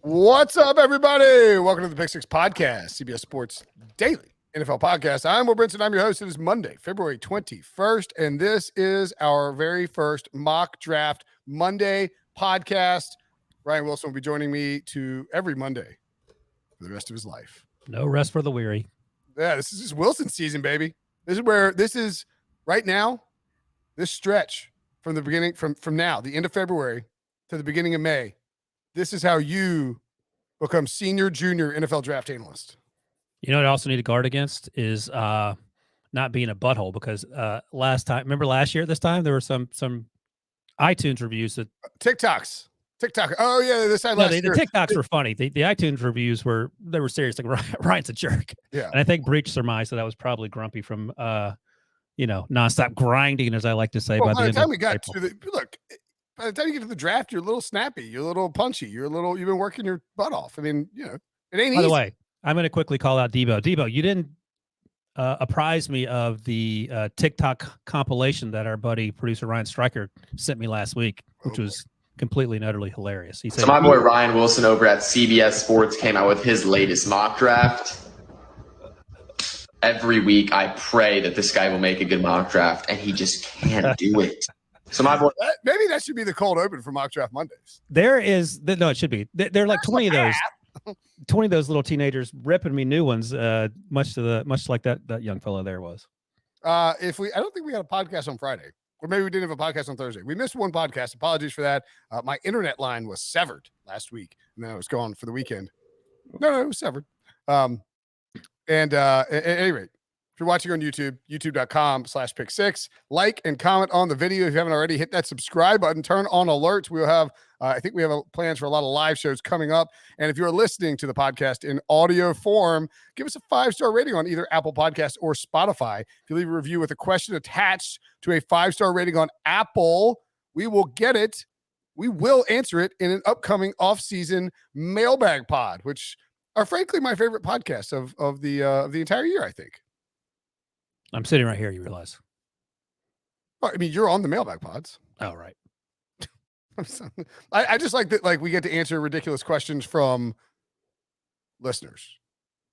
What's up, everybody? Welcome to the Pick Six Podcast, CBS Sports Daily NFL Podcast. I'm Will Brinson. I'm your host. It is Monday, February 21st, and this is our very first mock draft Monday podcast. Ryan Wilson will be joining me every Monday for the rest of his life. No rest for the weary. Yeah, this is just Wilson season, baby. This is right now, this stretch from the beginning, from now, the end of February to the beginning of May. This is how you become senior, junior NFL draft analyst. You know what I also need to guard against is not being a butthole, because last year at this time, there were some iTunes reviews that TikTok. Oh yeah, this time last year. The TikToks were funny. The iTunes reviews were serious. Like Ryan's a jerk. Yeah, and I think Breach surmised that I was probably grumpy from nonstop grinding, as I like to say. Well, by the time we got to by the time you get to the draft, you're a little snappy, you're a little punchy, you've been working your butt off. I mean, it ain't easy. By the way, I'm going to quickly call out Debo. Debo, you didn't apprise me of the TikTok compilation that our buddy producer Ryan Stryker sent me last week, which was completely and utterly hilarious. He said, so my boy Ryan Wilson over at CBS Sports came out with his latest mock draft. Every week I pray that this guy will make a good mock draft, and he just can't do it. So my boy, maybe that should be the cold open for mock draft Mondays. It should be. There are like 20 of those. 20 of those little teenagers ripping me new ones, much like that young fellow there was. I don't think we had a podcast on Friday, or maybe we didn't have a podcast on Thursday. We missed one podcast. Apologies for that. My internet line was severed last week, and then I was gone for the weekend. No, it was severed. At any rate, if you're watching on YouTube, youtube.com/pick6, like and comment on the video. If you haven't already, hit that subscribe button, turn on alerts. We'll have, I think we have plans for a lot of live shows coming up. And if you're listening to the podcast in audio form, give us a 5-star rating on either Apple Podcasts or Spotify. If you leave a review with a question attached to a 5-star rating on Apple, we will get it. We will answer it in an upcoming off-season mailbag pod, which are frankly my favorite podcasts of the entire year, I think. I'm sitting right here, you realize. Well, I mean, you're on the mailbag pods. Oh, right. I just like that, like, we get to answer ridiculous questions from listeners.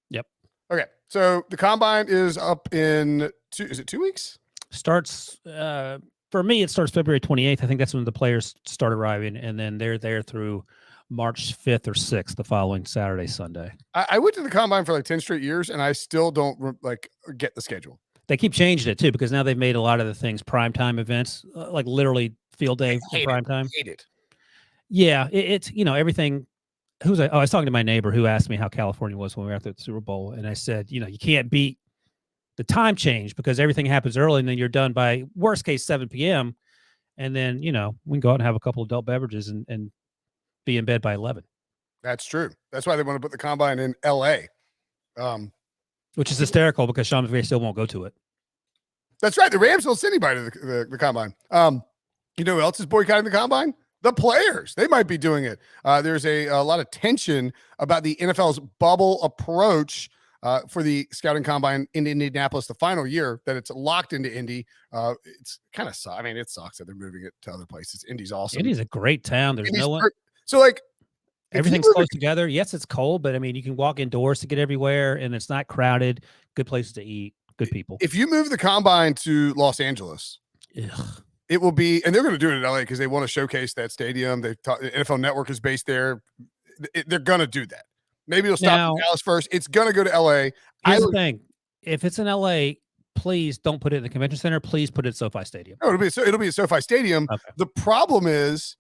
Yep. Okay. So the combine is up in 2 weeks? Starts, for me, it starts February 28th. I think that's when the players start arriving, and then they're there through March 5th or 6th, the following Saturday, Sunday. I went to the combine for like 10 straight years, and I still don't get the schedule. They keep changing it too, because now they've made a lot of the things primetime events, like literally field day for primetime. I hate it. Yeah, it's everything. I was talking to my neighbor who asked me how California was when we were at the Super Bowl, and I said, you can't beat the time change, because everything happens early, and then you're done by worst case 7 p.m. And then we can go out and have a couple of adult beverages and be in bed by 11. That's true. That's why they want to put the combine in L.A. Which is hysterical, because Sean McVay still won't go to it. That's right. The Rams don't send anybody to the combine. You know who else is boycotting the combine? The players. They might be doing it. There's a lot of tension about the NFL's bubble approach for the scouting combine in Indianapolis, the final year that it's locked into Indy. It's kind of sucks. I mean, it sucks that they're moving it to other places. Indy's awesome. Indy's a great town. There's no one. So, like, everything's close together. Yes, it's cold, but I mean, you can walk indoors to get everywhere, and it's not crowded. Good places to eat. Good people. If you move the combine to Los Angeles, it will be, and they're going to do it in LA because they want to showcase that stadium. NFL Network is based there. They're going to do that. Maybe it'll stop in Dallas first. It's going to go to LA. Here's the thing: if it's in LA, please don't put it in the convention center. Please put it at SoFi Stadium. No, it'll be at SoFi Stadium. Okay. The problem is,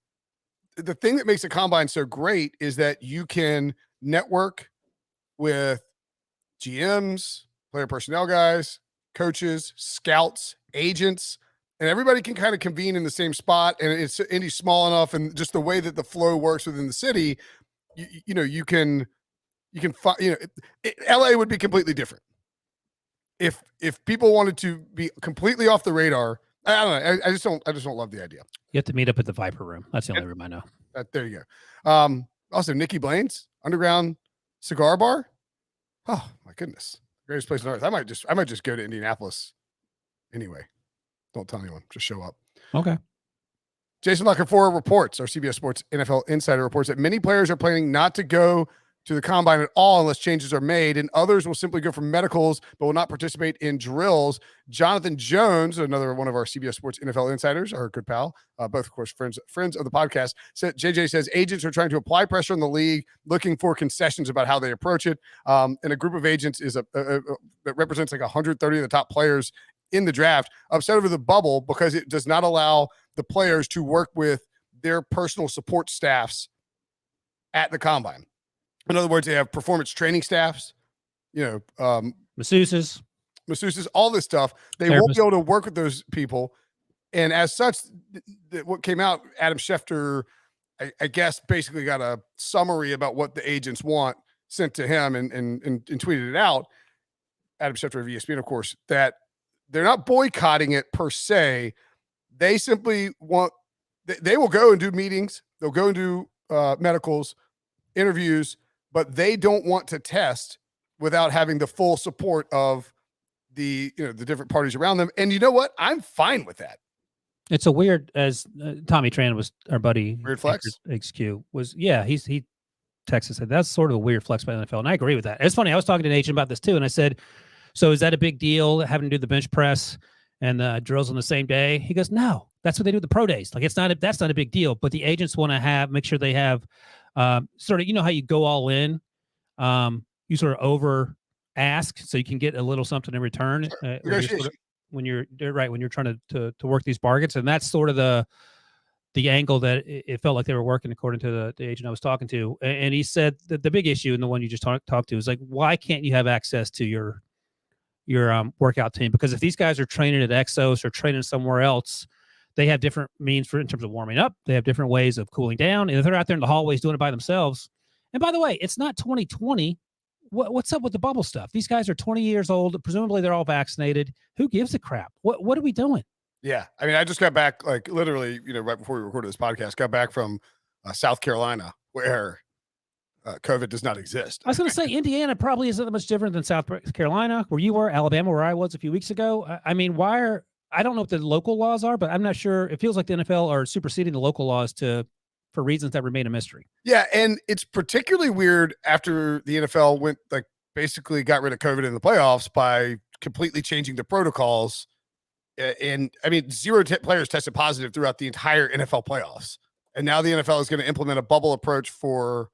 the thing that makes the combine so great is that you can network with GMs, player personnel guys, coaches, scouts, agents, and everybody can kind of convene in the same spot. And Indy's small enough, and just the way that the flow works within the city, you can find, LA would be completely different. If people wanted to be completely off the radar, I don't know. I just don't love the idea. You have to meet up at the Viper Room. That's the only room I know. There you go. Also, Nikki Blaine's Underground Cigar Bar. Oh my goodness, greatest place on earth. I might just go to Indianapolis anyway. Don't tell anyone. Just show up. Okay. Jason Lockenfor reports, our CBS Sports NFL insider reports that many players are planning not to go to the combine at all unless changes are made, and others will simply go for medicals but will not participate in drills. Jonathan Jones, another one of our CBS Sports NFL insiders, our good pal, both of course friends of the podcast, said JJ says agents are trying to apply pressure on the league, looking for concessions about how they approach it. And a group of agents is that represents like 130 of the top players in the draft, upset over the bubble because it does not allow the players to work with their personal support staffs at the combine. In other words, they have performance training staffs, masseuses, all this stuff. They won't be able to work with those people. And as such, what came out, Adam Schefter, I guess, basically got a summary about what the agents want sent to him and tweeted it out. Adam Schefter of ESPN, of course, that they're not boycotting it per se. They simply want, they will go and do meetings. They'll go and do medicals, interviews, but they don't want to test without having the full support of the different parties around them. And you know what? I'm fine with that. It's a weird, as Tommy Tran was, our buddy, weird flex XQ was, he texted, said that's sort of a weird flex by the NFL. And I agree with that. It's funny. I was talking to an agent about this too. And I said, so is that a big deal having to do the bench press and the drills on the same day? He goes, no, that's what they do at the pro days. Like that's not a big deal, but the agents want to make sure they have sort of, how you go all in, you sort of over ask so you can get a little something in return when you're trying to work these bargains. And that's sort of the angle that it felt like they were working according to the agent I was talking to. And he said that the big issue, and the one you just talked to, is like, why can't you have access to your workout team? Because if these guys are training at Exos or training somewhere else, they have different means in terms of warming up. They have different ways of cooling down. And if they're out there in the hallways doing it by themselves, and by the way, it's not 2020. What's up with the bubble stuff? These guys are 20 years old. Presumably they're all vaccinated. Who gives a crap? What are we doing? Yeah. I mean, I just got back, like literally, right before we recorded this podcast, got back from South Carolina where COVID does not exist. I was going to say Indiana probably isn't that much different than South Carolina, where you were, Alabama, where I was a few weeks ago. I mean, I don't know what the local laws are, but I'm not sure. It feels like the NFL are superseding the local laws for reasons that remain a mystery. Yeah, and it's particularly weird after the NFL basically got rid of COVID in the playoffs by completely changing the protocols. And I mean, 0 players tested positive throughout the entire NFL playoffs. And now the NFL is going to implement a bubble approach for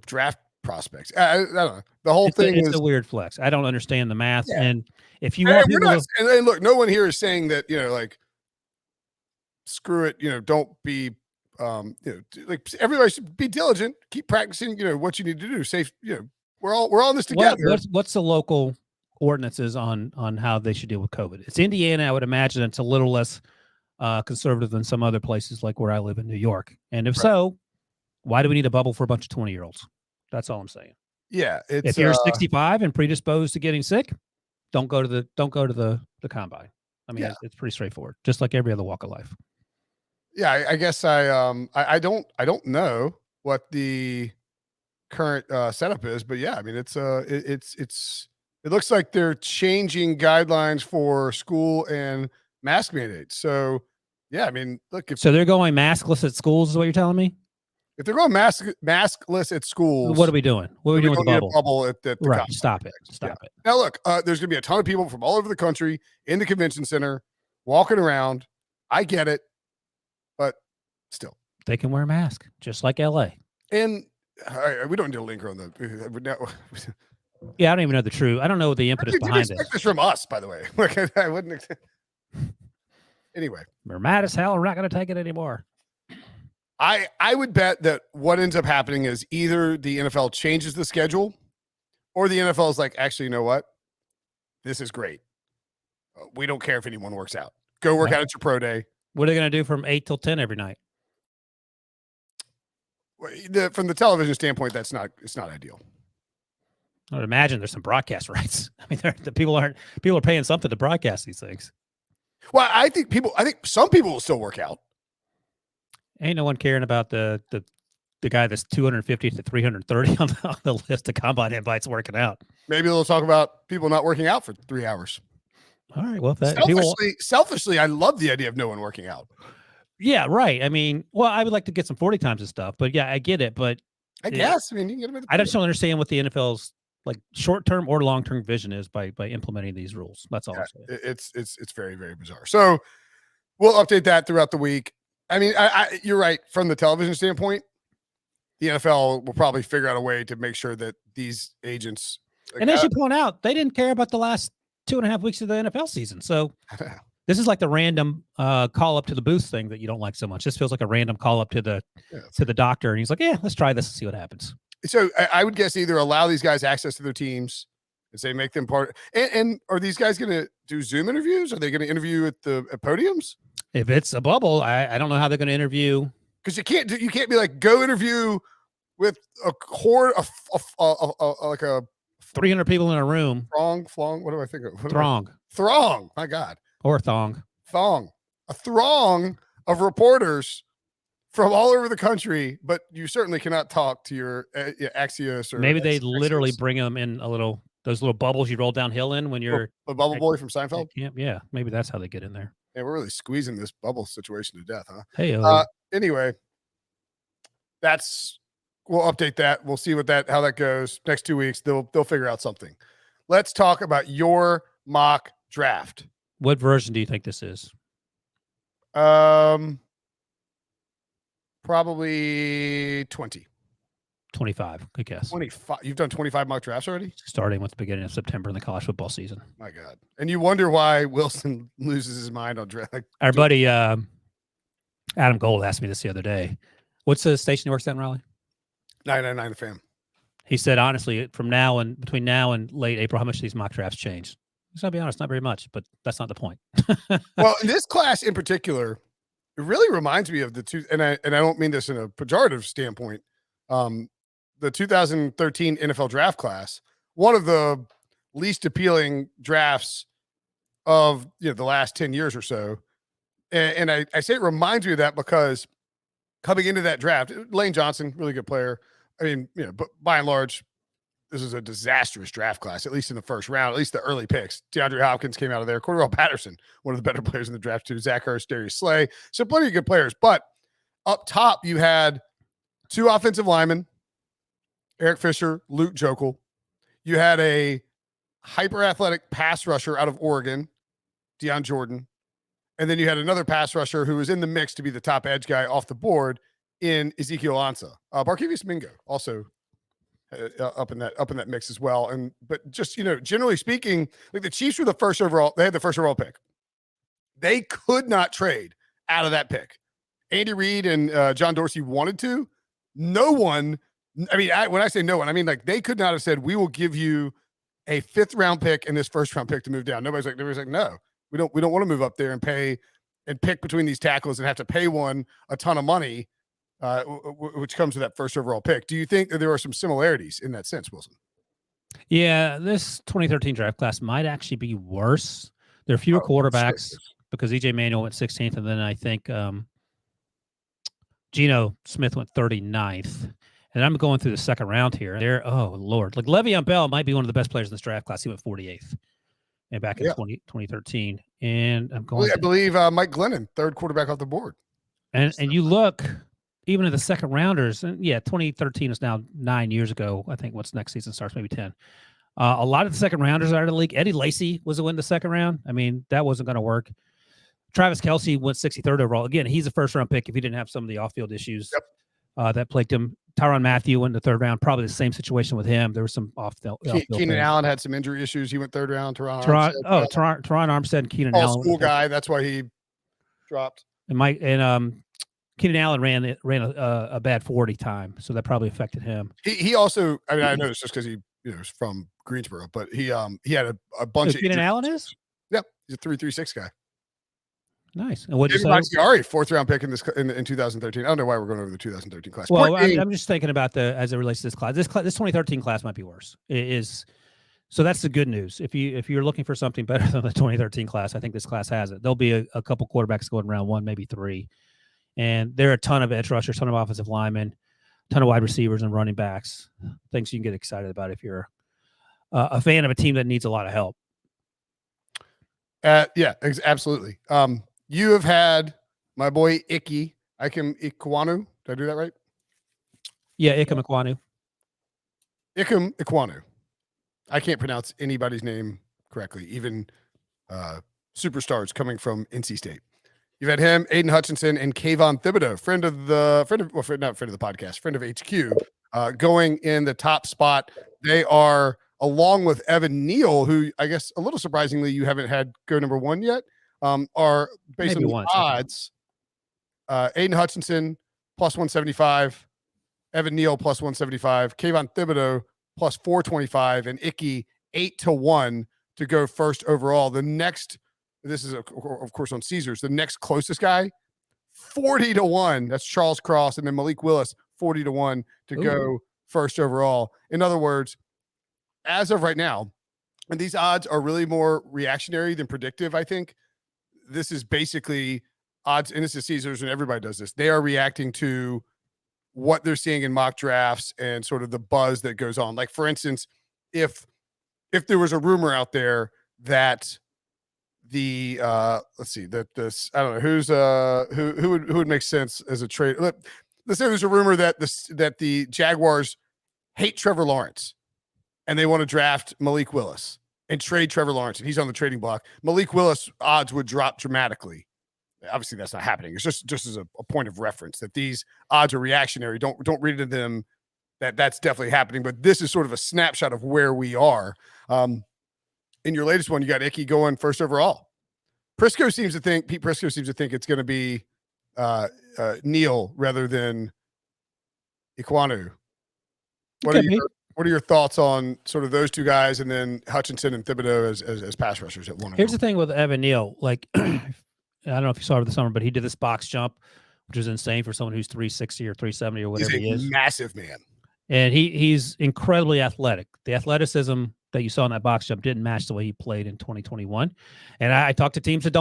draft prospects. I don't know. The whole thing is a weird flex. I don't understand the math. Yeah. And if you want people and look, no one here is saying that, screw it, don't be, like everybody should be diligent, keep practicing, what you need to do. Safe, we're all in this together. What's the local ordinances on how they should deal with COVID? It's Indiana. I would imagine it's a little less conservative than some other places like where I live in New York. And if so, why do we need a bubble for a bunch of 20-year-olds? That's all I'm saying. Yeah. If you're 65 and predisposed to getting sick, don't go to the combine. I mean, it's pretty straightforward, just like every other walk of life. Yeah, I guess I don't know what the current setup is, but yeah, I mean it looks like they're changing guidelines for school and mask mandates. So yeah, I mean, look, so they're going maskless at schools, is what you're telling me? If they're going maskless at schools, what are we doing? What are we doing with the bubble at the right? Stop it! It. Now look, there's going to be a ton of people from all over the country in the convention center walking around. I get it. But still, they can wear a mask just like LA. And we don't need a link on the. Yeah, I don't even know the truth. I don't know the impetus behind it. This from us, by the way. Like I wouldn't. Anyway, we're mad as hell. We're not going to take it anymore. I would bet that what ends up happening is either the NFL changes the schedule, or the NFL is like, actually, you know what? This is great. We don't care if anyone works out. Go work out at your pro day. What are they going to do from 8 till 10 every night? From the television standpoint, it's not ideal. I would imagine there's some broadcast rights. I mean, people are paying something to broadcast these things. Well, I think some people will still work out. Ain't no one caring about the guy that's 250 to 330 on the list of combine invites working out. Maybe they'll talk about people not working out for 3 hours. All right. Well, if that people, selfishly, I love the idea of no one working out. yeah, right. I mean, well, I would like to get some 40 times and stuff, but yeah, I get it. But I guess, I mean, you can get them at the I just don't understand what the NFL's like short-term or long-term vision is by implementing these rules. That's all I'm saying. It's very, very bizarre. So we'll update that throughout the week. I mean, you're right. From the television standpoint, the NFL will probably figure out a way to make sure that these agents. And as you point out, they didn't care about the last 2.5 weeks of the NFL season. So this is like the random call up to the booth thing that you don't like so much. This feels like a random call up to the doctor, and he's like, "Yeah, let's try this and see what happens." So I would guess either allow these guys access to their teams and say make them part. And are these guys going to do Zoom interviews? Are they going to interview at podiums? If it's a bubble, I don't know how they're going to interview. Because you can't be like, go interview with a horde of like a 300 people in a room. Throng. What do I think of? Throng. My God. Or thong. A throng of reporters from all over the country, but you certainly cannot talk to your Axios or maybe they literally bring them in those little bubbles you roll downhill in when you're a bubble boy from Seinfeld. Yeah, maybe that's how they get in there. Yeah, we're really squeezing this bubble situation to death, huh? Hey, anyway, we'll update that. We'll see how that goes next 2 weeks. They'll figure out something. Let's talk about your mock draft. What version do you think this is? Probably 20. 25, good guess. 25. You've done 25 mock drafts already? Starting with the beginning of September in the college football season. My God. And you wonder why Wilson loses his mind on draft. Our buddy Adam Gold asked me this the other day. What's the station he works at in Raleigh? 999 The Fan. He said, honestly, between now and late April, how much do these mock drafts change? I'll be honest, not very much, but that's not the point. Well, in this class in particular, it really reminds me of the two, and I don't mean this in a pejorative standpoint. The 2013 NFL draft class, one of the least appealing drafts of the last 10 years or so. And I say it reminds me of that because coming into that draft, Lane Johnson, really good player. I mean, but by and large, this is a disastrous draft class, at least in the first round, at least the early picks. DeAndre Hopkins came out of there. Cordell Patterson, one of the better players in the draft too. Zach Ertz, Darius Slay. So plenty of good players. But up top, you had 2 offensive linemen, Eric Fisher, Luke Jokel. You had a hyper-athletic pass rusher out of Oregon, Deion Jordan. And then you had another pass rusher who was in the mix to be the top edge guy off the board in Ezekiel Ansah. Barkevius Mingo also up in that mix as well. But just, generally speaking, like the Chiefs were they had the first overall pick. They could not trade out of that pick. Andy Reid and John Dorsey wanted to. No one, I mean, when I say no one, I mean, like they could not have said, we will give you a 5th round pick and this 1st round pick to move down. Nobody's like, no, we don't want to move up there and pay and pick between these tackles and have to pay one a ton of money. Which comes with that 1st overall pick. Do you think that there are some similarities in that sense, Wilson? Yeah, this 2013 draft class might actually be worse. There are fewer quarterbacks because EJ Manuel went 16th, and then I think Geno Smith went 39th. And I'm going through the second round here. Oh, Lord. Like Le'Veon Bell might be one of the best players in this draft class. He went 48th and back in 2013. And I'm going I believe Mike Glennon, 3rd quarterback off the board. And you look – even in the second rounders, and 2013 is now 9 years ago. I think once next season starts, maybe 10. A lot of the second rounders out of the league. Eddie Lacy was the win the second round. I mean, that wasn't going to work. Travis Kelce went 63rd overall. Again, he's a 1st round pick if he didn't have some of the off-field issues that plagued him. Tyrann Mathieu went in the 3rd round. Probably the same situation with him. There was some off-field. Keenan Allen had some injury issues. He went 3rd round. Teron Armstead and Keenan Allen. School guy. That's why he dropped. And Keenan Allen ran a bad 40 time, so that probably affected him. He also, I mean, I know it's just because he is from Greensboro, but he had a bunch of Keenan Allen is? Yep, he's a 3.36 guy. Nice. And what you say? Bakhtiari, 4th round pick in 2013. I don't know why we're going over the 2013 class. Well, I'm just thinking about as it relates to this class. This 2013 class might be worse. It is. So that's the good news. If you're looking for something better than the 2013 class, I think this class has it. There'll be a couple quarterbacks going round 1, maybe 3. And there are a ton of edge rushers, ton of offensive linemen, ton of wide receivers and running backs. Things you can get excited about if you're a fan of a team that needs a lot of help. Yeah, absolutely. You have had my boy Icky. Ikwanu. Did I do that right? Yeah, Ikem Ekwonu. Ikem Ekwonu. I can't pronounce anybody's name correctly, even superstars coming from NC State. You've had him, Aiden Hutchinson, and Kayvon Thibodeau, friend of the podcast, friend of HQ, going in the top spot. They are along with Evan Neal, who I guess a little surprisingly you haven't had go number one yet. Are based Maybe on the once. odds. Aiden Hutchinson plus 175, Evan Neal plus 175, Kayvon Thibodeau plus 425, and Icky 8-1 to go first overall. The next, this is of course on Caesars, the next closest guy, 40-1. That's Charles Cross, and then Malik Willis 40-1 to go first overall. In other words, as of right now, and these odds are really more reactionary than predictive, I think. This is basically odds, and this is Caesars, and everybody does this. They are reacting to what they're seeing in mock drafts and sort of the buzz that goes on. Like, for instance, if there was a rumor out there that the let's see, that this, I don't know who's who would make sense as a trade. Let's say there's a rumor that the Jaguars hate Trevor Lawrence and they want to draft Malik Willis and trade Trevor Lawrence, and he's on the trading block. Malik Willis odds would drop dramatically. Obviously, that's not happening. It's just as a point of reference that these odds are reactionary. Don't read into them that's definitely happening. But this is sort of a snapshot of where we are. In your latest one, you got Icky going first overall. Pete Prisco seems to think it's going to be Neal rather than Ekwonu. What are your thoughts on sort of those two guys, and then Hutchinson and Thibodeau as pass rushers at one? Here's the thing with Evan Neal. Like, I don't know if you saw it over the summer, but he did this box jump, which is insane for someone who's 360 or 370 or whatever he is. Massive man. And he's incredibly athletic. The athleticism that you saw in that box jump didn't match the way he played in 2021. And I talked to teams that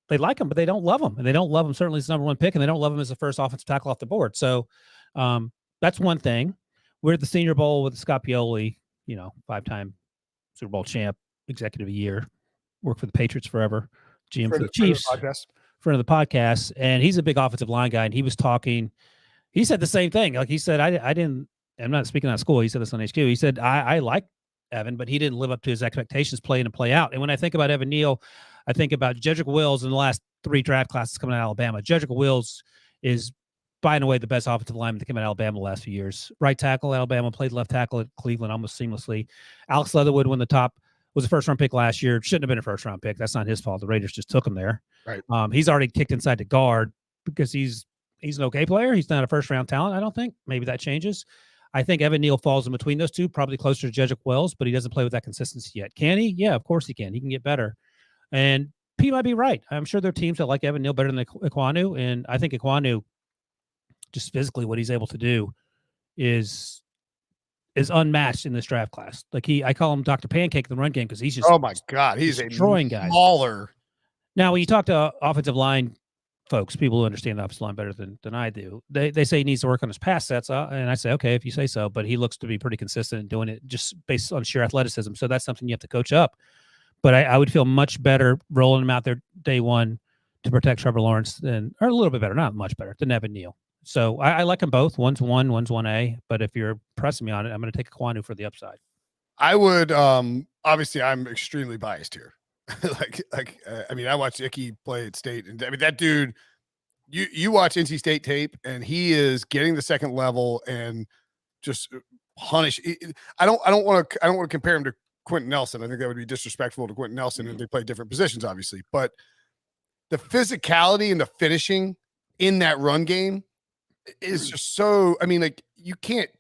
they like him, but they don't love him. And they don't love him certainly as the number one pick, and they don't love him as the first offensive tackle off the board. So that's one thing. We're at the Senior Bowl with Scott Pioli, 5-time Super Bowl champ, executive of the year, worked for the Patriots forever, GM for the Chiefs, friend of the podcast. And he's a big offensive line guy. And he was talking, he said the same thing. Like he said, I'm not speaking out of school. He said this on HQ. He said, I like Evan, but he didn't live up to his expectations play in and play out. And when I think about Evan Neal, I think about Jedrick Wills in the last 3 draft classes coming out of Alabama. Jedrick Wills is by and away the best offensive lineman that came out of Alabama the last few years. Right tackle at Alabama, played left tackle at Cleveland almost seamlessly. Alex Leatherwood was a first-round pick last year. Shouldn't have been a first-round pick. That's not his fault. The Raiders just took him there. Right. He's already kicked inside the guard because he's an okay player. He's not a first-round talent, I don't think. Maybe that changes. I think Evan Neal falls in between those two, probably closer to Jedrick Wills, but he doesn't play with that consistency yet. Can he? Yeah, of course he can. He can get better. And P might be right. I'm sure there are teams that like Evan Neal better than Ekwonu, and I think Ekwonu, just physically what he's able to do is unmatched in this draft class. Like I call him Dr. Pancake in the run game because he's just, oh my God, he's destroying guys. Smaller. Now, when you talk to offensive line folks, people who understand the offensive line better than I do, they say he needs to work on his pass sets, and I say, okay, if you say so, but he looks to be pretty consistent in doing it just based on sheer athleticism. So that's something you have to coach up. But I would feel much better rolling him out there day one to protect Trevor Lawrence or a little bit better, not much better, than Evan Neal. So I like them both. One's 1, one's 1A. But if you're pressing me on it, I'm going to take Ekwonu for the upside. I would, obviously I'm extremely biased here. I mean, I watched Icky play at State, and I mean, that dude, you watch NC State tape and he is getting the second level and just punish. I don't want to compare him to Quentin Nelson. I think that would be disrespectful to Quentin Nelson, and they play different positions, obviously, but the physicality and the finishing in that run game is just so, I mean, like, you can't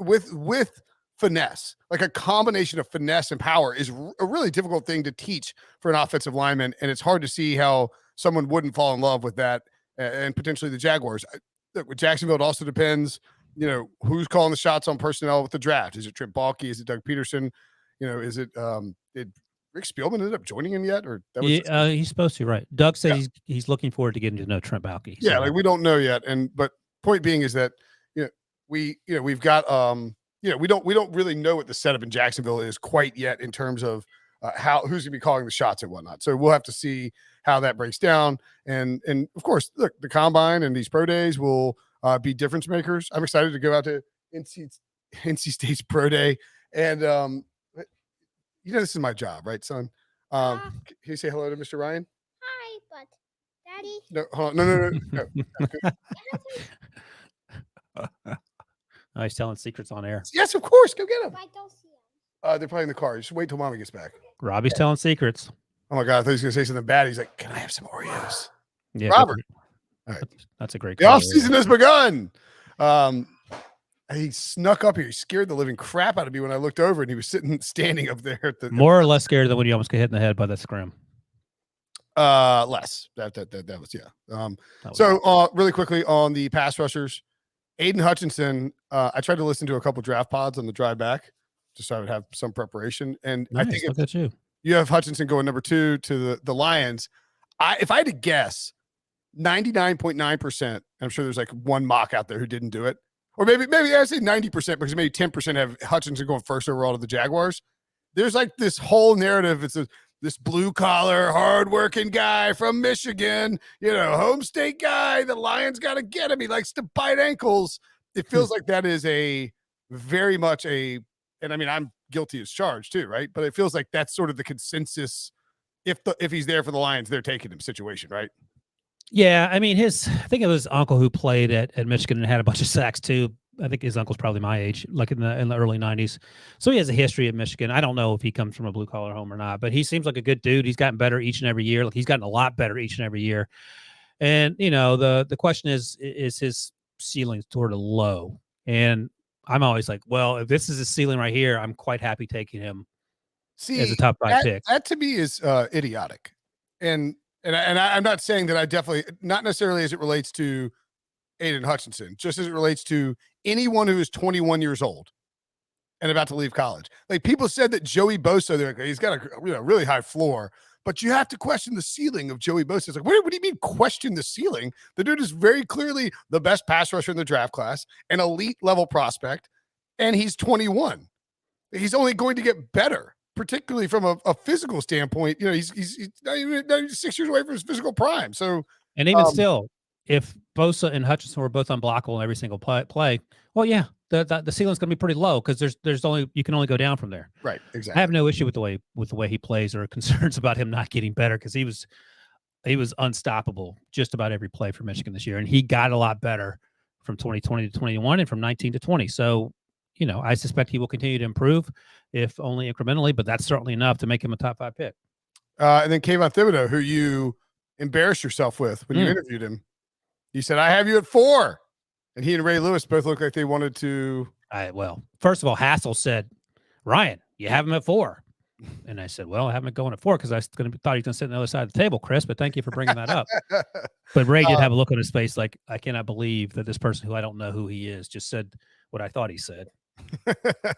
with finesse, like a combination of finesse and power is a really difficult thing to teach for an offensive lineman. And it's hard to see how someone wouldn't fall in love with that, and potentially the Jaguars. Look, with Jacksonville, it also depends, who's calling the shots on personnel with the draft. Is it Trent Baalke? Is it Doug Peterson? Is it, did Rick Spielman ended up joining him yet? Or that was he's supposed to, right? Doug says he's looking forward to getting to know Trent Baalke. So. Yeah, like we don't know yet. But point being is that we've got we don't really know what the setup in Jacksonville is quite yet in terms of who's going to be calling the shots and whatnot. So we'll have to see how that breaks down. And of course, look, the combine and these pro days will be difference makers. I'm excited to go out to NC State's pro day. And, this is my job, right, son? Can you say hello to Mr. Ryan? Hi, but Daddy. No, hold on. No. Oh, he's telling secrets on air. Yes, of course. Go get him. I don't see him. They're probably in the car. Just wait till Mommy gets back. Robbie's telling secrets. Oh my God, I thought he was going to say something bad. He's like, "Can I have some Oreos?" Yeah, Robert. All right. That's a great The off season has begun. He snuck up here. He scared the living crap out of me when I looked over, and he was standing up there. More or less scared than when you almost get hit in the head by that scrim. Less. That was So really quickly on the pass rushers, Aiden Hutchinson. I tried to listen to a couple draft pods on the drive back, just so I would have some preparation. And Nice. I think Look at you have Hutchinson going number 2 to the Lions. If I had to guess, 99.9%. I'm sure there's like one mock out there who didn't do it. Or maybe I say 90% because maybe 10% have Hutchinson going first overall to the Jaguars. There's like this whole narrative. It's this blue collar, hardworking guy from Michigan, home state guy. The Lions got to get him. He likes to bite ankles. It feels like that is very much and I mean, I'm guilty as charged too, right? But it feels like that's sort of the consensus. If he's there for the Lions, they're taking him situation, right? Yeah, I mean, I think it was his uncle who played at Michigan and had a bunch of sacks too. I think his uncle's probably my age, like in the early 90s. So he has a history at Michigan. I don't know if he comes from a blue collar home or not, but he seems like a good dude. He's gotten better each and every year. Like he's gotten a lot better each and every year. And the question is his ceiling sort of low? And I'm always like, well, if this is his ceiling right here, I'm quite happy taking him as a top 5 pick. That to me is idiotic. And I'm not saying that I definitely, not necessarily as it relates to Aiden Hutchinson, just as it relates to anyone who is 21 years old and about to leave college. Like people said that Joey Bosa, he's got a really high floor, but you have to question the ceiling of Joey Bosa. It's like, what do you mean question the ceiling? The dude is very clearly the best pass rusher in the draft class, an elite level prospect, and he's 21. He's only going to get better, particularly from a physical standpoint. He's not even 6 years away from his physical prime. So, and even still, if Bosa and Hutchinson were both unblockable in every single play, well, yeah, the ceiling's going to be pretty low because you can only go down from there. Right, exactly. I have no issue with the way he plays or concerns about him not getting better because he was unstoppable just about every play for Michigan this year, and he got a lot better from 2020 to 21 and from 19 to 20. So, I suspect he will continue to improve, if only incrementally, but that's certainly enough to make him a top 5 pick. And then Kayvon Thibodeau, who you embarrassed yourself with when you interviewed him. He said, "I have you at 4." And he and Ray Lewis both looked like they wanted to. Well, first of all, Hassel said, "Ryan, you have him at 4." And I said, "Well, I have him going at 4 because I thought he was going to sit on the other side of the table, Chris, but thank you for bringing that up." But Ray did have a look on his face like, I cannot believe that this person who I don't know who he is just said what I thought he said.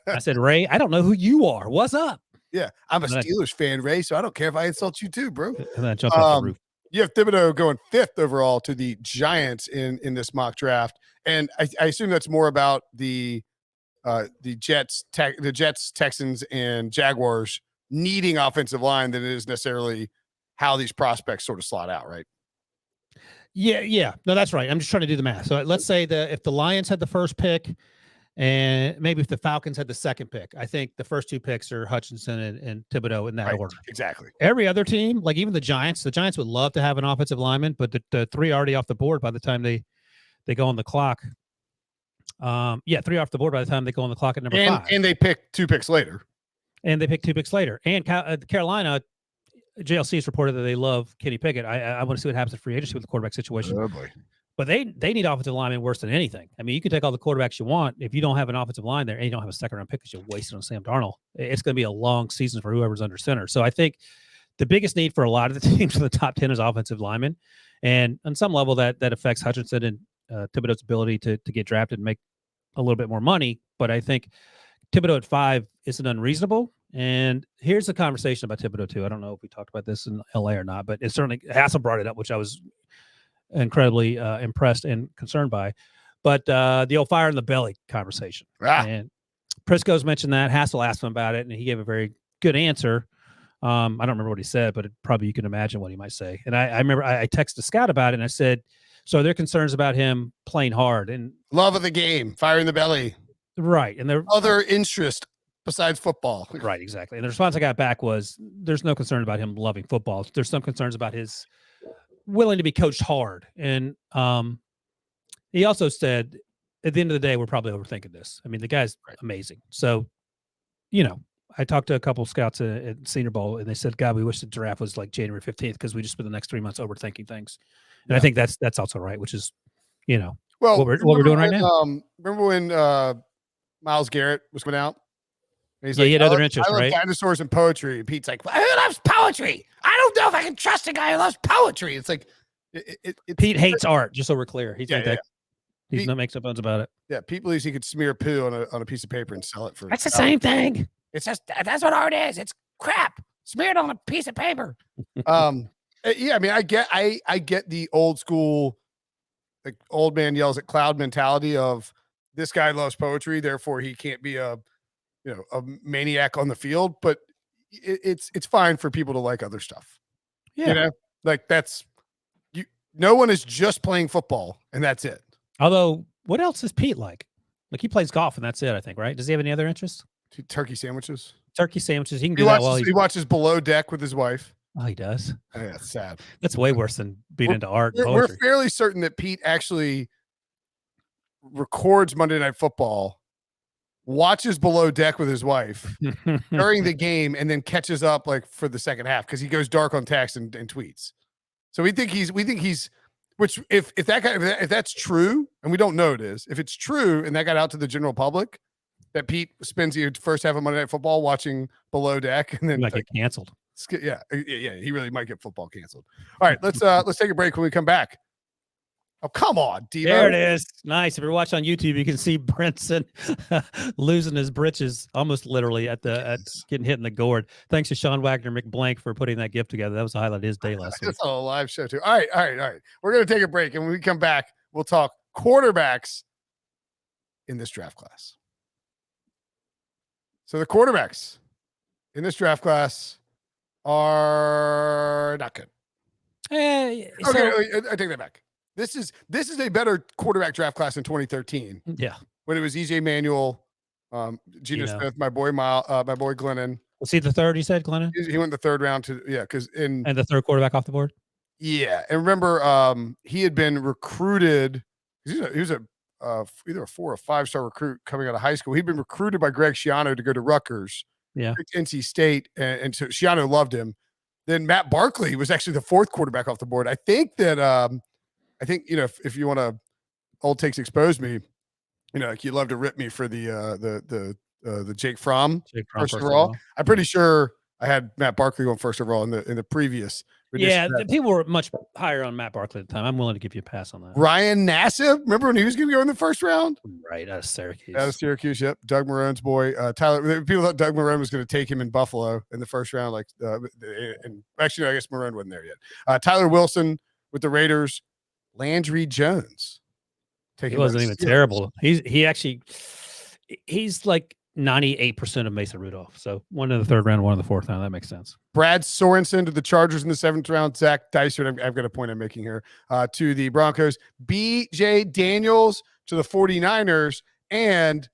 I said, "Ray, I don't know who you are. What's up?" Yeah, I'm a Steelers fan, Ray, so I don't care if I insult you too, bro. And then I jumped off the roof. You have Thibodeau going 5th overall to the Giants in this mock draft, and I assume that's more about the Jets, Texans, and Jaguars needing offensive line than it is necessarily how these prospects sort of slot out, right? Yeah. No, that's right. I'm just trying to do the math. So let's say if the Lions had the first pick, and maybe if the Falcons had the second pick, I think the first 2 picks are Hutchinson and Thibodeau in that order. Exactly. Every other team, like even the Giants would love to have an offensive lineman, but the 3 already off the board by the time they go on the clock. 3 off the board by the time they go on the clock at number 5. And they pick 2 picks later. And Carolina, JLC's reported that they love Kenny Pickett. I want to see what happens in free agency with the quarterback situation. Oh boy. But they need offensive linemen worse than anything. I mean, you can take all the quarterbacks you want. If you don't have an offensive line there and you don't have a second-round pick because you wasted on Sam Darnold, it's going to be a long season for whoever's under center. So I think the biggest need for a lot of the teams in the top 10 is offensive linemen. And on some level, that affects Hutchinson and Thibodeau's ability to get drafted and make a little bit more money. But I think Thibodeau at 5 isn't unreasonable. And here's the conversation about Thibodeau, too. I don't know if we talked about this in LA or not, but it's certainly Hassel brought it up, which I was incredibly impressed and concerned by, but the old fire in the belly conversation. And Prisco's mentioned that. Hassel asked him about it, and he gave a very good answer. I don't remember what he said, but probably you can imagine what he might say. And I remember I texted Scott about it, and I said, so there are concerns about him playing hard and love of the game, fire in the belly. Right. And there other interest besides football. Right, exactly. And the response I got back was there's no concern about him loving football. There's some concerns about his willing to be coached hard. And he also said, at the end of the day, we're probably overthinking this. I mean, the guy's amazing. So, I talked to a couple of scouts at Senior Bowl, and they said, God, we wish the draft was like January 15th because we just spent the next 3 months overthinking things. And I think that's also right, which is, well, what we're doing right now. Remember when Myles Garrett was coming out? He's he had other interests, I love right? dinosaurs and poetry. And Pete's like, who loves poetry? I don't know if I can trust a guy who loves poetry. It's like, Pete hates art, just so we're clear. He's Pete, not makes no bones about it. Yeah, Pete believes he could smear poo on a piece of paper and sell it for. That's the same thing. It's just that's what art is. It's crap smeared on a piece of paper. I mean, I get the old school, like old man yells at cloud mentality of this guy loves poetry, therefore he can't be a maniac on the field. But it's fine for people to like other stuff. Yeah, like that's you. No one is just playing football, and that's it. Although, what else is Pete like? Like he plays golf, and that's it. I think, right? Does he have any other interests? Turkey sandwiches. Turkey sandwiches. He can do that while he watches Below Deck with his wife. Oh, he does. Oh, yeah, it's sad. That's way worse than being into art and We're poetry. fairly certain that Pete actually records Monday Night Football, watches Below Deck with his wife during the game, and then catches up like for the second half because he goes dark on text and tweets. So we think he's which if that's true, and we don't know it is, if it's true and that got out to the general public that Pete spends the first half of Monday Night Football watching Below Deck and then might get canceled. Yeah, he really might get football canceled. All right, let's take a break. When we come back, oh come on, Devo. There it is. Nice. If you're watching on YouTube, you can see Brinson losing his britches, almost literally at getting hit in the gourd. Thanks to Sean Wagner McBlank for putting that gift together. That was the highlight of his day last week. It's on a live show too. All right. We're gonna take a break, and when we come back, we'll talk quarterbacks in this draft class. So the quarterbacks in this draft class are not good. Okay, I take that back. This is a better quarterback draft class in 2013. Yeah, when it was EJ Manuel, Geno Smith, my boy Glennon. Was he the third? You said Glennon. He went the third round and the third quarterback off the board. Yeah, and remember, he had been recruited. He was either a 4 or 5-star recruit coming out of high school. He'd been recruited by Greg Schiano to go to Rutgers. Yeah, NC State, and so Schiano loved him. Then Matt Barkley was actually the fourth quarterback off the board. I think that if you want to old takes expose me, like you love to rip me for the Jake Fromm first overall. I'm pretty sure I had Matt Barkley going first overall in the previous. Yeah, people were much higher on Matt Barkley at the time. I'm willing to give you a pass on that. Ryan Nassib, remember when he was going to go in the first round? Right, out of Syracuse. Yep. Doug Marone's boy. Tyler. People thought Doug Marone was going to take him in Buffalo in the first round. And actually, I guess Marone wasn't there yet. Tyler Wilson with the Raiders. Landry Jones. He wasn't even terrible. He's like 98% of Mason Rudolph. So one in the third round, one in the fourth round. That makes sense. Brad Sorensen to the Chargers in the 7th round. Zach Dyson, I've got a point I'm making here, to the Broncos. B.J. Daniels to the 49ers. And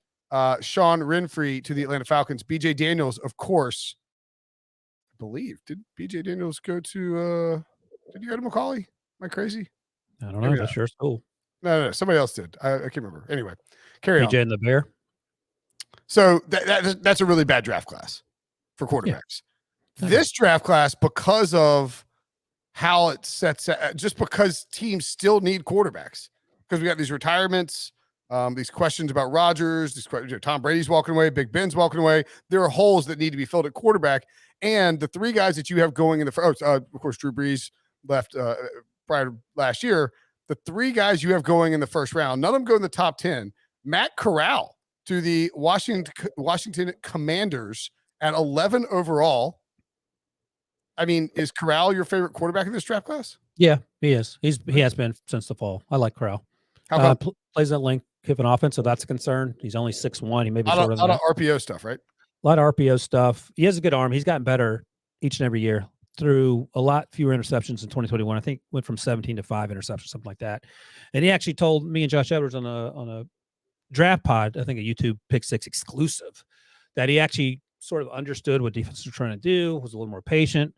Sean Renfree to the Atlanta Falcons. B.J. Daniels, of course, I believe. Did B.J. Daniels go to did he go to Macaulay? Am I crazy? I don't know. That's your school. No. Somebody else did. I can't remember. Anyway, carry on. B.J. and the Bear. So that's a really bad draft class for quarterbacks. Yeah. This draft class, because of how it sets, just because teams still need quarterbacks, because we got these retirements, these questions about Rodgers, these questions, Tom Brady's walking away, Big Ben's walking away. There are holes that need to be filled at quarterback, and the 3 guys that you have going in the first, of course, Drew Brees left prior to last year. The 3 guys you have going in the first round, none of them go in the top 10. Matt Corral to the Washington Commanders at 11 overall. I mean, is Corral your favorite quarterback in this draft class? Yeah, he is. He has been since the fall. I like Corral. How about plays that link Kiffin offense, so that's a concern. He's only 6'1". He may be shorter than a lot of RPO stuff, right? A lot of RPO stuff. He has a good arm. He's gotten better each and every year, threw a lot fewer interceptions in 2021. I think went from 17 to 5 interceptions, something like that. And he actually told me and Josh Edwards on a draft pod, I think a YouTube Pick Six exclusive, that he actually sort of understood what defenses were trying to do, was a little more patient,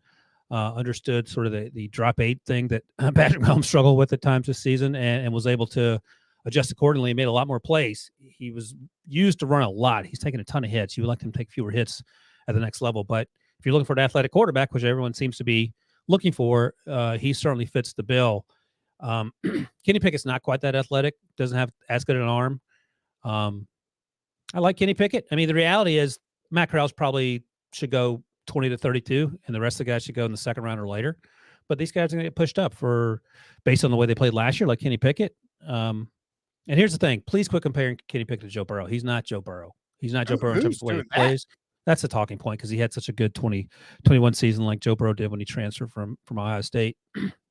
understood sort of the drop 8 thing that Patrick Mahomes struggled with at times this season, and was able to adjust accordingly and made a lot more plays. He was used to run a lot. He's taken a ton of hits. You would like him to take fewer hits at the next level. But if you're looking for an athletic quarterback, which everyone seems to be looking for, he certainly fits the bill. Kenny Pickett's not quite that athletic, doesn't have as good an arm. I like Kenny Pickett. I mean, the reality is Matt Corral's probably should go 20 to 32, and the rest of the guys should go in the second round or later. But these guys are going to get pushed up based on the way they played last year, like Kenny Pickett. And here's the thing. Please quit comparing Kenny Pickett to Joe Burrow. He's not Joe Burrow. He's not Joe Burrow in terms of the way he plays. That's a talking point because he had such a good 2021 season like Joe Burrow did when he transferred from Ohio State.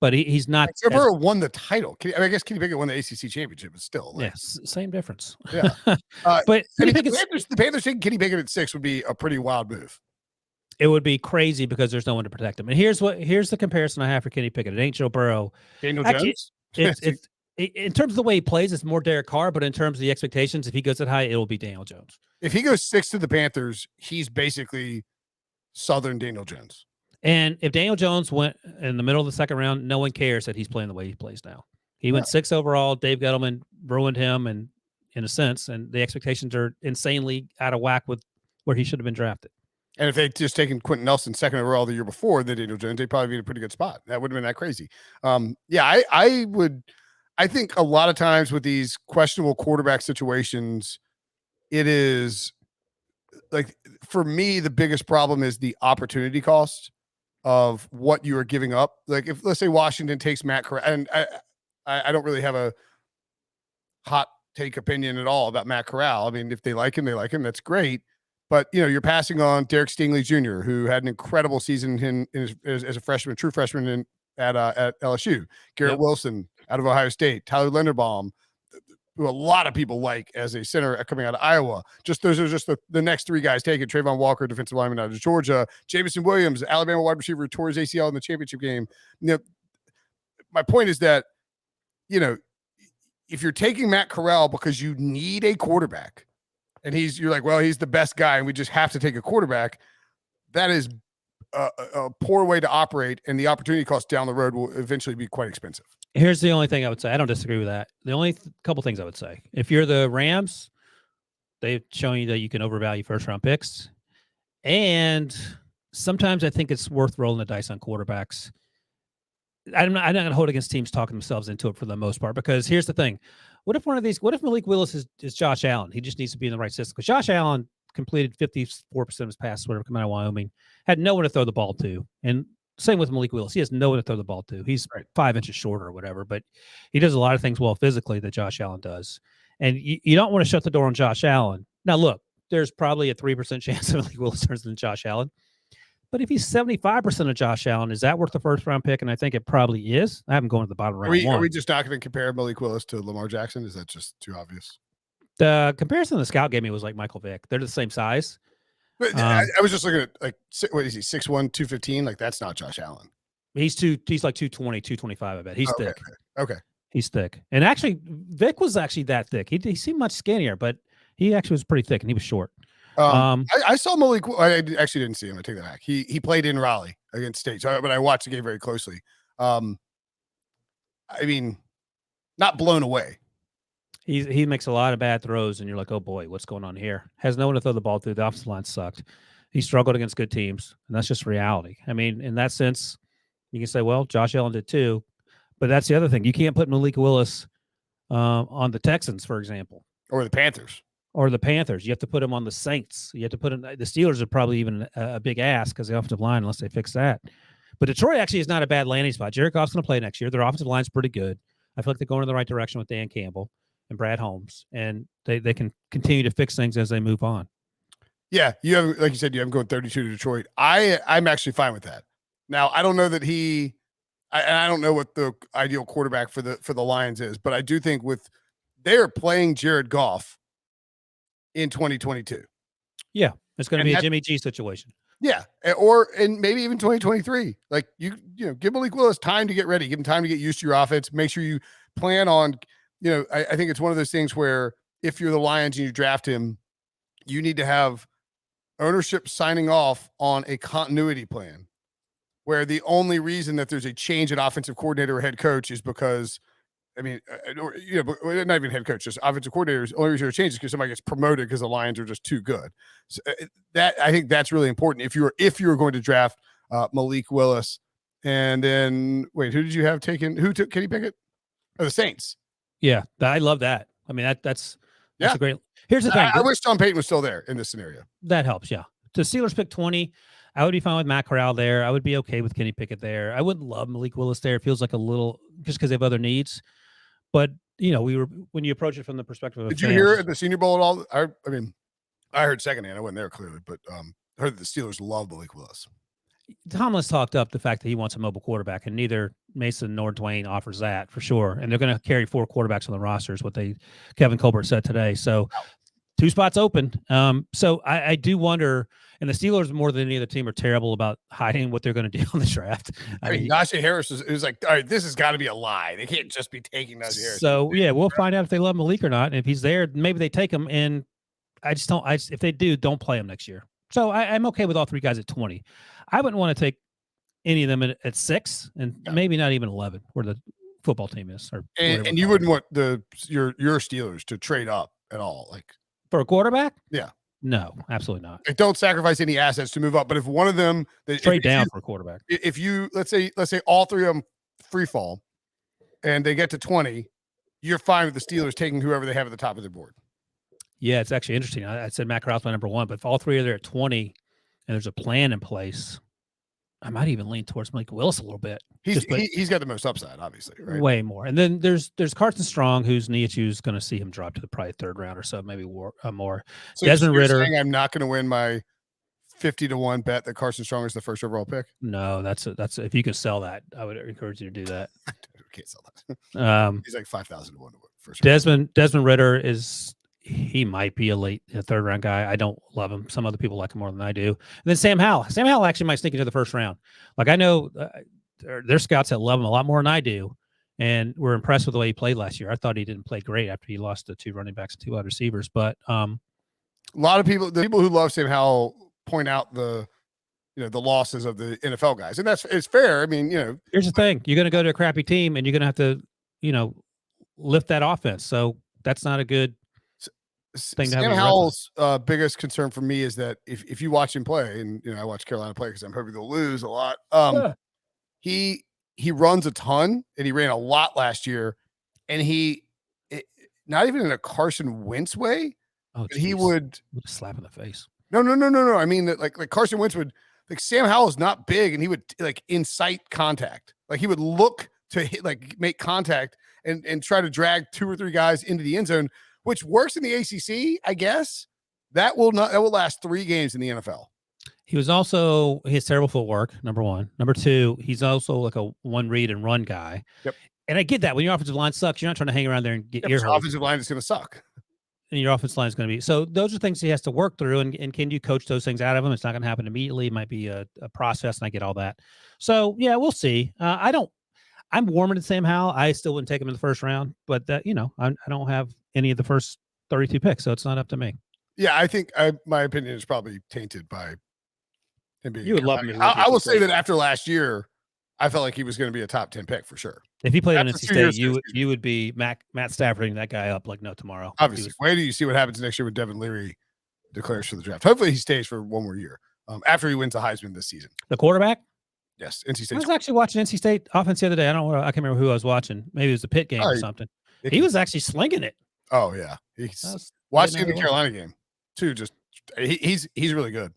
But he's not. Joe Burrow won the title. I guess Kenny Pickett won the ACC championship, but still. Same difference. Yeah. But the Panthers taking Kenny Pickett at 6 would be a pretty wild move. It would be crazy because there's no one to protect him. And here's the comparison I have for Kenny Pickett. It ain't Joe Burrow. Daniel Jones? It's in terms of the way he plays, it's more Derek Carr, but in terms of the expectations, if he goes that high, it will be Daniel Jones. If he goes 6 to the Panthers, he's basically Southern Daniel Jones. And if Daniel Jones went in the middle of the second round, no one cares that he's playing the way he plays now. He went 6 overall. Dave Gettleman ruined him, and in a sense, and the expectations are insanely out of whack with where he should have been drafted. And if they'd just taken Quentin Nelson 2nd overall the year before the Daniel Jones, they'd probably be in a pretty good spot. That wouldn't have been that crazy. I think a lot of times with these questionable quarterback situations, it is like, for me, the biggest problem is the opportunity cost of what you are giving up. Like, if let's say Washington takes Matt Corral, and I don't really have a hot take opinion at all about Matt Corral. I mean, if they like him, they like him. That's great. But, you're passing on Derek Stingley Jr., who had an incredible season as a freshman, true freshman at LSU. Garrett Wilson out of Ohio State. Tyler Linderbaum, who a lot of people like as a center coming out of Iowa. Those are just the next 3 guys taken. Trayvon Walker, defensive lineman out of Georgia. Jamison Williams, Alabama wide receiver, who tore his ACL in the championship game. My point is that, if you're taking Matt Corral because you need a quarterback, and you're like, well, he's the best guy, and we just have to take a quarterback, that is a poor way to operate, and the opportunity cost down the road will eventually be quite expensive. Here's the only thing I would say. I don't disagree with that. The only couple things I would say. If you're the Rams, they've shown you that you can overvalue first-round picks. And sometimes I think it's worth rolling the dice on quarterbacks. I'm not going to hold against teams talking themselves into it for the most part, because here's the thing. What if Malik Willis is Josh Allen? He just needs to be in the right system. Because Josh Allen completed 54% of his passes, whatever, coming out of Wyoming, had no one to throw the ball to. And same with Malik Willis. He has no one to throw the ball to. He's 5 inches shorter or whatever, but he does a lot of things well physically that Josh Allen does. And you don't want to shut the door on Josh Allen. Now, look, there's probably a 3% chance that Malik Willis turns into Josh Allen. But if he's 75% of Josh Allen, is that worth the first-round pick? And I think it probably is. I haven't gone to the bottom round. Are we just not going to compare Malik Willis to Lamar Jackson? Is that just too obvious? The comparison the scout gave me was like Michael Vick. They're the same size. But I was just looking at, like, what is he, 6'1", 215? Like, that's not Josh Allen. He's like 220, 225, I bet. He's thick. Okay. He's thick. And actually, Vic was actually that thick. He seemed much skinnier, but he actually was pretty thick, and he was short. I saw Malik. I actually didn't see him. I take that back. He played in Raleigh against State, but I watched the game very closely. I mean, not blown away. He makes a lot of bad throws, and you're like, oh boy, what's going on here? Has no one to throw the ball through. The offensive line sucked. He struggled against good teams, and that's just reality. I mean, in that sense, you can say, well, Josh Allen did too, but that's the other thing. You can't put Malik Willis on the Texans, for example, or the Panthers. You have to put him on the Saints. You have to put him. The Steelers are probably even a big ass because the offensive line, unless they fix that. But Detroit actually is not a bad landing spot. Jared Goff's going to play next year. Their offensive line's pretty good. I feel like they're going in the right direction with Dan Campbell and Brad Holmes, and they can continue to fix things as they move on. Yeah, you have, like you said, you have him going 32 to Detroit. I'm actually fine with that. Now, I don't know that I don't know what the ideal quarterback for the Lions is, but I do think they're playing Jared Goff in 2022. Yeah, it's going to be a Jimmy G situation. Yeah, and maybe even 2023. Like you know, give Malik Willis time to get ready. Give him time to get used to your offense. Make sure you plan on. You know, I think it's one of those things where if you're the Lions and you draft him, you need to have ownership signing off on a continuity plan, where the only reason that there's a change in offensive coordinator or head coach is because, I mean, not even head coach, just offensive coordinators. The only reason it changes is because somebody gets promoted because the Lions are just too good. So I think that's really important if you're going to draft Malik Willis. And then wait, who did you have taken? Who took Kenny Pickett? Oh, the Saints. Yeah, I love that. I mean, that's a great. Here's the thing. I wish Tom Payton was still there in this scenario. That helps. Yeah. The Steelers pick 20. I would be fine with Matt Corral there. I would be okay with Kenny Pickett there. I wouldn't love Malik Willis there. It feels like a little just because they have other needs. But you know, when you approach it from the perspective of did you hear at the Senior Bowl at all? I mean, I heard secondhand. I wasn't there clearly, but I heard that the Steelers love Malik Willis. Tomlin's talked up the fact that he wants a mobile quarterback, and neither Mason nor Dwayne offers that for sure. And they're going to carry 4 quarterbacks on the roster, is what Kevin Colbert said today. So 2 spots open. So I do wonder, and the Steelers more than any other team are terrible about hiding what they're going to do on the draft. I mean, Najee Harris was like, all right, this has got to be a lie. They can't just be taking Najee Harris. So yeah, we'll find out if they love Malik or not. And if he's there, maybe they take him. And if they do, don't play him next year. So I'm okay with all 3 guys at 20. I wouldn't want to take any of them at 6 and maybe not even 11 where the football team is. And you wouldn't want your Steelers to trade up at all, like for a quarterback? Yeah. No, absolutely not. Like, don't sacrifice any assets to move up. But if one of them trade down for a quarterback, if you let's say all 3 of them free fall and they get to 20, you're fine with the Steelers taking whoever they have at the top of their board. Yeah, it's actually interesting. I said Matt Corral's my number 1, but if all 3 are there at 20 and there's a plan in place, I might even lean towards Malik Willis a little bit. He's got the most upside, obviously, right? Way more. And then there's Carson Strong, whose knee issue is going to see him drop to the probably 3rd round or so, maybe more. So Desmond Ritter. Saying I'm not going to win my 50-1 bet that Carson Strong is the first overall pick. No, that's if you could sell that, I would encourage you to do that. I can't sell that. He's like 5,000 to 1 to first. Desmond Ritter he might be a late 3rd round guy. I don't love him. Some other people like him more than I do. And then Sam Howell. Sam Howell actually might sneak into the 1st round. Like I know there's scouts that love him a lot more than I do, and we're impressed with the way he played last year. I thought he didn't play great after he lost the 2 running backs and 2 wide receivers. But a lot of people, the people who love Sam Howell, point out the losses of the NFL guys, and it's fair. I mean, here's the thing: you're going to go to a crappy team, and you're going to have to, lift that offense. So that's not a good thing. Sam Howell's biggest concern for me is that if you watch him play, and I watch Carolina play because I'm hoping they'll lose a lot. He runs a ton, and he ran a lot last year, and not even in a Carson Wentz way. Oh, he would slap in the face. No. I mean that like Carson Wentz would, like, Sam Howell is not big, and he would like incite contact. Like he would look to hit, like make contact and try to drag 2 or 3 guys into the end zone, which works in the ACC, I guess. That will last 3 games in the NFL. He has terrible footwork, number 1. Number 2, he's also like a one read and run guy. Yep. And I get that when your offensive line sucks, you're not trying to hang around there and get your offensive line is going to suck. And your offensive line is going to be. So those are things he has to work through. And can you coach those things out of him? It's not going to happen immediately. It might be a process, and I get all that. So yeah, we'll see. I'm warmer to Sam Howell. I still wouldn't take him in the 1st round, but that, I don't have any of the first 32 picks, so it's not up to me. Yeah, I think my opinion is probably tainted by him being. You would love me. I will say that after last year, I felt like he was going to be a top 10 pick for sure. If he played on NC State, you would be Matt Staffording that guy up like no tomorrow. Obviously, wait till you see what happens next year when Devin Leary declares for the draft. Hopefully, he stays for 1 more year after he wins the Heisman this season. The quarterback. Yes, NC State. I was actually watching NC State offense the other day. I can't remember who I was watching. Maybe it was the Pitt game or something. He was actually slinging it. Oh yeah, watching the Carolina game too. Just he's really good.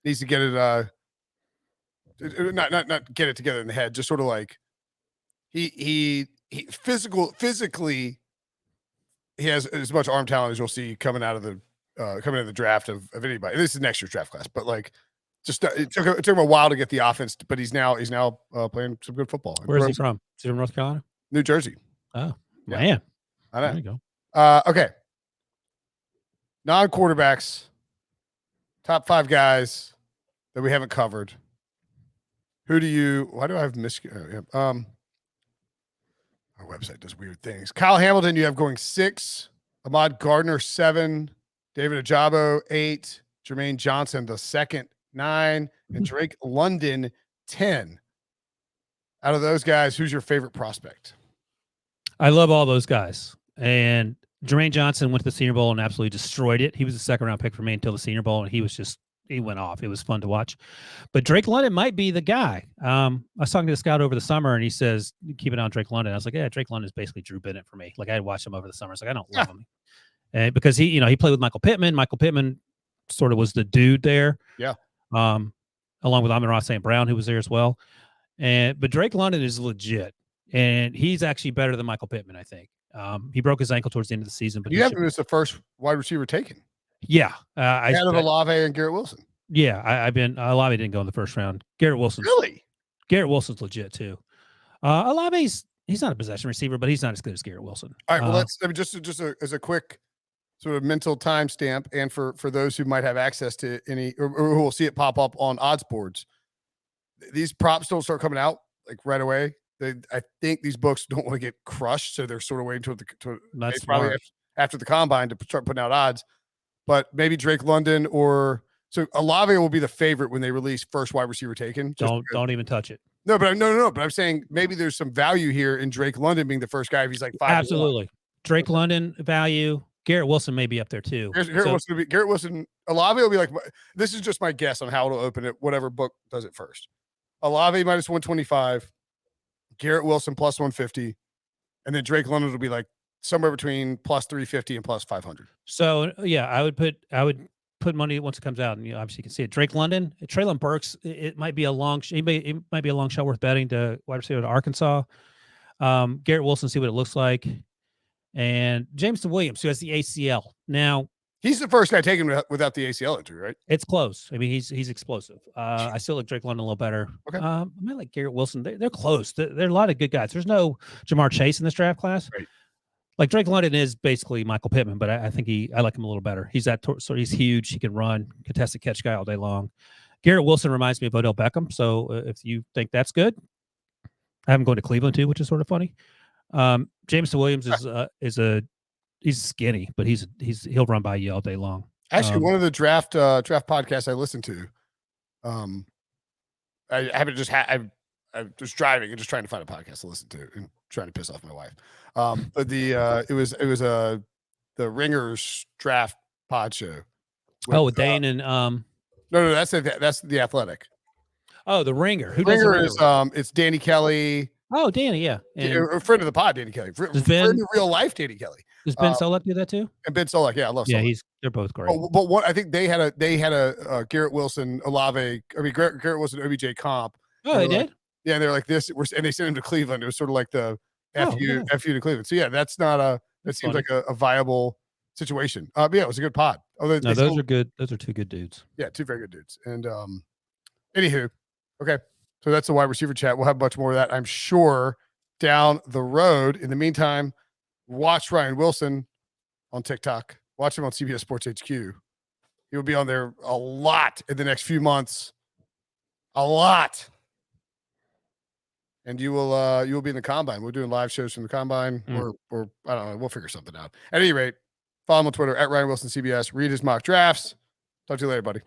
Needs to get it. Not get it together in the head. Just sort of like he physically. He has as much arm talent as you'll see coming out of the draft of anybody. This is next year's draft class, but like. Just it took him a while to get the offense, but he's now playing some good football. Where is he from? Is he from North Carolina? New Jersey. Oh, man. I know. There you go. Okay. Non-quarterbacks, top 5 guys. that we haven't covered? Why do I have our website does weird things. Kyle Hamilton, you have going 6, Ahmad Gardner 7, David Ajabo 8, Jermaine Johnson the second 9, and Drake London 10. Out of those guys, who's your favorite prospect? I love all those guys. And Jermaine Johnson went to the Senior Bowl and absolutely destroyed it. He was a second-round pick for me until the Senior Bowl, and he went off. It was fun to watch. But Drake London might be the guy. I was talking to the scout over the summer, and he says, keep it on Drake London. I was like, yeah, Drake London is basically Drew Bennett for me. Like, I had watched him over the summer. I was like, I don't love him. And because he played with Michael Pittman. Michael Pittman sort of was the dude there. Yeah. Along with Amon-Ra St. Brown, who was there as well. But Drake London is legit. And he's actually better than Michael Pittman, I think. He broke his ankle towards the end of the season. But you have him as the first wide receiver taken. Yeah. Out of Olave and Garrett Wilson. Yeah. Olave didn't go in the first round. Garrett Wilson's legit too. Olave's he's not a possession receiver, but he's not as good as Garrett Wilson. All right. Well, as a quick sort of mental timestamp, and for those who might have access to any or who will see it pop up on odds boards, these props don't start coming out like right away. I think these books don't want to get crushed, so they're sort of waiting probably after the combine to start putting out odds. But maybe Drake London so Olave will be the favorite when they release first wide receiver taken. Don't even touch it. No, but I'm saying maybe there's some value here in Drake London being the first guy if he's like 5. Absolutely, Drake London value. Garrett Wilson may be up there too. Garrett Wilson. Olave will be like. This is just my guess on how it'll open it. Whatever book does it first. Olave minus 125. Garrett Wilson plus 150, and then Drake London will be like somewhere between plus 350 and plus 500. So yeah, I would put money once it comes out, and obviously you can see it. Drake London, Treylon Burks, it might be a long shot worth betting to wide receiver to Arkansas. Garrett Wilson, see what it looks like, and Jameson Williams, who has the ACL now. He's the first guy taken without the ACL injury, right? It's close. I mean, he's explosive. I still like Drake London a little better. Okay. I might like Garrett Wilson. They're close. There are a lot of good guys. There's no Jamar Chase in this draft class. Right. Like Drake London is basically Michael Pittman, but I think I like him a little better. He's he's huge. He can run, contested catch guy all day long. Garrett Wilson reminds me of Odell Beckham. So if you think that's good, I have him going to Cleveland too, which is sort of funny. Jameson Williams he's skinny, but he'll run by you all day long. Actually, one of the draft podcasts I listened to, I haven't just I was driving and just trying to find a podcast to listen to and trying to piss off my wife. But it was the Ringers draft pod show. With Dane and no, that's the Athletic. Oh, the Ringer. Who Ringer does the Ringer? It's Danny Kelly. Oh, Danny, yeah. And a friend of the pod, Danny Kelly. Friend of real life, Danny Kelly. Does Ben Solak do that too? And Ben Solak, yeah, I love Solak. Yeah, they're both great. But what I think they had a Garrett Wilson, Olave. I mean, Garrett Wilson, OBJ comp. Oh, they did. Yeah, and they're like this, and they sent him to Cleveland. It was sort of like the FU to Cleveland. So yeah, that seems funny. like a viable situation. But yeah, it was a good pod. Those are good. Those are two good dudes. Yeah, two very good dudes. And anywho, okay, so that's the wide receiver chat. We'll have much more of that, I'm sure, down the road. In the meantime, watch Ryan Wilson on TikTok. Watch him on CBS Sports HQ. He will be on there a lot in the next few months. A lot. And you will be in the combine. We're doing live shows from the combine, or I don't know. We'll figure something out. At any rate, follow him on Twitter at Ryan Wilson CBS. Read his mock drafts. Talk to you later, buddy.